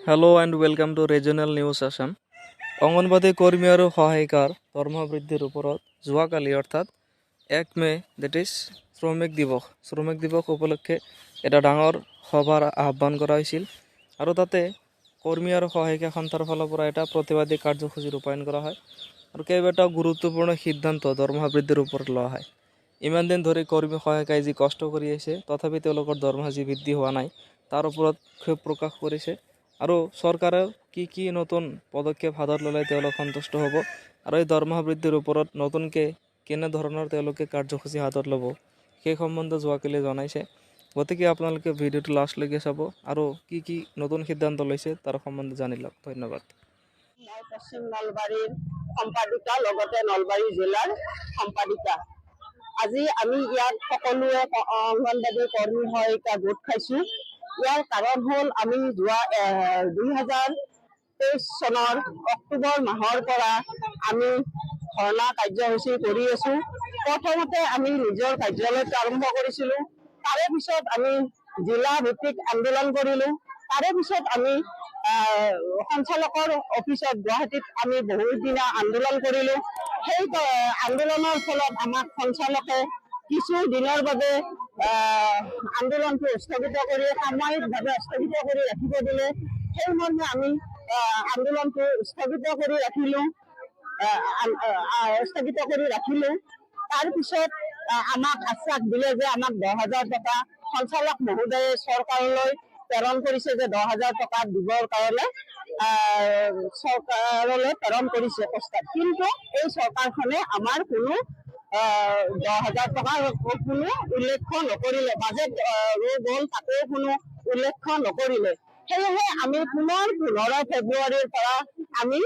Hello and welcome to regional news Assam. Anganwadi কৰ্মী আৰু সহায়িকাৰ দৰমহা বৃদ্ধিৰ ওপৰত যোৱাকালি অৰ্থাৎ 1 মে দেট ইজ শ্ৰমিক দিৱস উপলক্ষে এটা ডাঙৰ সভাৰ আহ্বান কৰা হৈছিল আৰু তাতে কৰ্মী আৰু সহায়িকা সন্থাৰ ফালৰ পৰা এটা প্ৰতিবাদী কাৰ্যসূচী ৰূপায়ণ কৰা হয় আৰু কেইবাটাও গুৰুত্বপূৰ্ণ সিদ্ধান্ত দৰমহা বৃদ্ধিৰ ওপৰত লোৱা হয়। ইমান দিন ধৰি কৰ্মী সহায়িকাই যি কষ্ট কৰি আহিছে তথাপি তেওঁলোকৰ দৰমহা যি বৃদ্ধি হোৱা নাই তাৰ ওপৰত ক্ষোভ প্ৰকাশ কৰিছে আৰু চৰকাৰে কি নতুন পদক্ষেপ হাতত ল'লে তেওঁলোক সন্তুষ্ট হ'ব আৰু এই দৰমহা বৃদ্ধিৰ ওপৰত নতুনকৈ কেনেধৰণৰ তেওঁলোকে কাৰ্যসূচী হাতত ল'ব সেই সম্বন্ধে যোৱাকালি জনাইছে। গতিকে আপোনালোকে ভিডিঅ'টো লাষ্টলৈকে চাব আৰু কি নতুন সিদ্ধান্ত লৈছে তাৰ সম্বন্ধে জানি লওক। ধন্যবাদ। মই পশ্চিম নলবাৰীৰ সম্পাদিকা, লগতে নলবাৰী জিলাৰ সম্পাদিকা। আজি আমি ইয়াত সকলোৱে অংগনবাদী কৰ্মী সহায়িকা গোট খাইছোঁ। ইয়াৰ কাৰণ হ'ল আমি যোৱা 2023 চনৰ অক্টোবৰ মাহৰ পৰা আমি ধৰ্ণা কাৰ্যসূচী কৰি আছোঁ। প্ৰথমতে আমি নিজৰ কাৰ্যালয়ত আৰম্ভ কৰিছিলোঁ, তাৰে পিছত আমি জিলা ভিত্তিক আন্দোলন কৰিলোঁ, তাৰে পিছত আমি সঞ্চালকৰ অফিচত গুৱাহাটীত আমি বহুত দিনা আন্দোলন কৰিলোঁ। সেই আন্দোলনৰ ফলত আমাক সঞ্চালকে কিছু দিনৰ বাবে আন্দোলনটো স্থগিত কৰি সাময়িকভাৱে স্থগিত কৰি ৰাখিব দিলে। সেই মৰ্মে আমি আন্দোলনটো স্থগিত কৰি ৰাখিলোঁ। তাৰপিছত আমাক আশ্বাস দিলে যে আমাক 10,000 টকা সঞ্চালক মহোদয়ে চৰকাৰলৈ প্ৰেৰণ কৰিছে, যে 10,000 টকা দিবৰ কাৰণে চৰকাৰলৈ প্ৰেৰণ কৰিছে প্ৰস্তাৱ। কিন্তু এই চৰকাৰখনে আমাৰ কোনো 10,000 টকাৰ কোনো উল্লেখ নকৰিলে, বাজেট গ'ল তাতেও কোনো উল্লেখ নকৰিলে। সেয়েহে আমি পুনৰ 15 ফেব্ৰুৱাৰীৰ পৰা আমি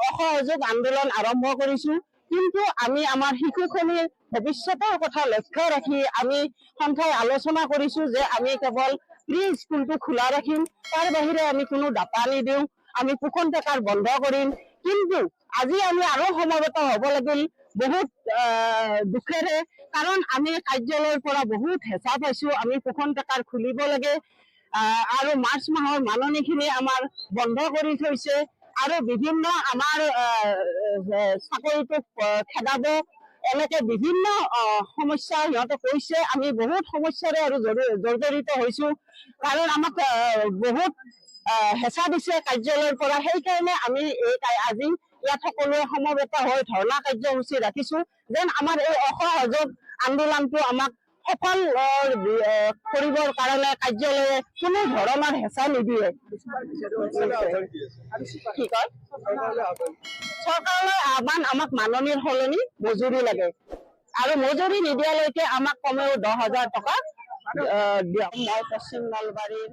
অসহযোগ আন্দোলন আৰম্ভ কৰিছোঁ। কিন্তু আমি আমাৰ শিশুখিনিৰ ভৱিষ্যতৰ কথা লক্ষ্য ৰাখি আমি সন্থাই আলোচনা কৰিছোঁ যে আমি কেৱল প্ৰি স্কুলটো খোলা ৰাখিম, তাৰ বাহিৰে আমি কোনো ডাটা নিদিওঁ, আমি কুপন টেকাৰ বন্ধ কৰিম। কিন্তু আজি আমি আৰু সমবেত হ'ব লাগিল বহুত দুখেৰে, কাৰণ আমি কাৰ্যালয়ৰ পৰা বহুত হেঁচা পাইছোঁ। আমি কুপন টেকাৰ খুলিব লাগে আৰু মাৰ্চ মাহৰ মাননিখিনি আমাৰ বন্ধ কৰি থৈছে আৰু বিভিন্ন আমাৰ চাকৰিটো খেদাব, এনেকে বিভিন্ন সমস্যা সিহঁতে কৈছে। আমি বহুত সমস্যাৰে আৰু জৰ্জৰিত হৈছোঁ, কাৰণ আমাক বহুত হেঁচা দিছে কাৰ্যালয়ৰ পৰা। সেইকাৰণে আমি আজি ইয়াত সকলোৱে সমবেত হৈ ধৰ্ণা কাৰ্যসূচী ৰাখিছোঁ, যেন আমাৰ এই অসহযোগ আন্দোলনটো আমাক সফল কৰিবৰ কাৰণে কাৰ্যালয়ে কোনো ধৰণৰ হেঁচা নিদিয়ে। কি কয় চৰকাৰলৈ আহ্বান, আমাক মাননিৰ সলনি মজুৰি লাগে আৰু মজুৰি নিদিয়ালৈকে আমাক কমেও 10,000 টকা দিয়ক। মই পশ্চিম নলবাৰীৰ